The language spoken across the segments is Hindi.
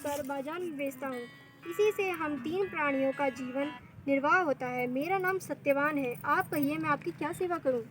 कर बाजार में बेचता हूँ। इसी से हम 3 प्राणियों का जीवन निर्वाह होता है। मेरा नाम सत्यवान है। आप कहिए मैं आपकी क्या सेवा करूँ?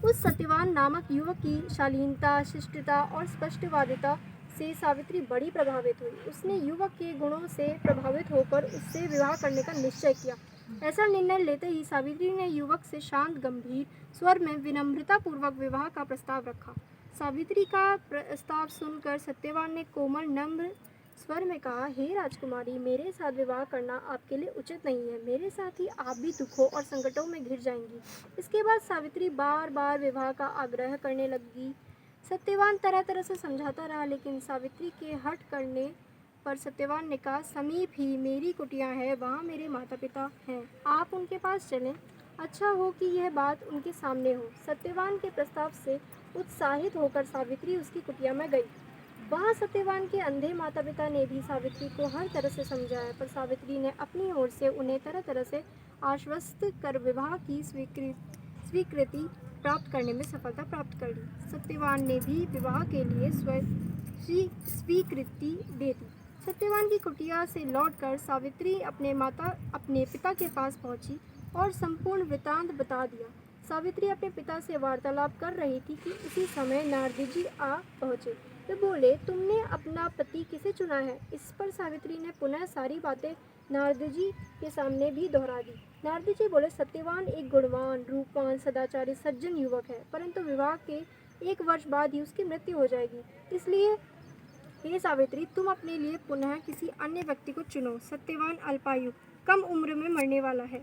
उस सत्यवान नामक युवक की शालीनता, शिष्टता और स्पष्टवादिता से सावित्री बड़ी प्रभावित हुई। उसने युवक के गुणों से प्रभावित होकर उससे विवाह करने का निश्चय किया। ऐसा निर्णय लेते ही सावित्री ने युवक से शांत गंभीर स्वर में विनम्रतापूर्वक विवाह का प्रस्ताव रखा। सावित्री का प्रस्ताव सुनकर सत्यवान ने कोमल नम्र स्वर में कहा, हे राजकुमारी, मेरे साथ विवाह करना आपके लिए उचित नहीं है। मेरे साथ ही आप भी दुखों और संकटों में घिर जाएंगी। इसके बाद सावित्री बार बार विवाह का आग्रह करने लगी। सत्यवान तरह तरह से समझाता रहा, लेकिन सावित्री के हठ करने पर सत्यवान ने कहा, समीप ही मेरी कुटिया है, वहाँ मेरे माता पिता हैं, आप उनके पास चलें। अच्छा हो कि यह बात उनके सामने हो। सत्यवान के प्रस्ताव से उत्साहित होकर सावित्री उसकी कुटिया में गई। वहाँ सत्यवान के अंधे माता पिता ने भी सावित्री को हर तरह से समझाया, पर सावित्री ने अपनी ओर से उन्हें तरह तरह से आश्वस्त कर विवाह की स्वीकृति प्राप्त करने में सफलता प्राप्त कर ली। सत्यवान ने भी विवाह के लिए स्वीकृति दे दी। सत्यवान की कुटिया से लौटकर सावित्री अपने पिता के पास पहुंची और संपूर्ण वृतांत बता दिया। सावित्री अपने पिता से वार्तालाप कर रही थी कि उसी समय नारद जी आ पहुँचे। वे बोले, तुमने अपना पति किसे चुना है? इस पर सावित्री ने पुनः सारी बातें नारद जी के सामने भी दोहरा दी। नारद जी बोले, सत्यवान एक गुणवान, रूपवान, सदाचारी, सज्जन युवक है, परंतु विवाह के 1 वर्ष बाद ही उसकी मृत्यु हो जाएगी। इसलिए हे सावित्री, तुम अपने लिए पुनः किसी अन्य व्यक्ति को चुनो। सत्यवान अल्पायु, कम उम्र में मरने वाला है।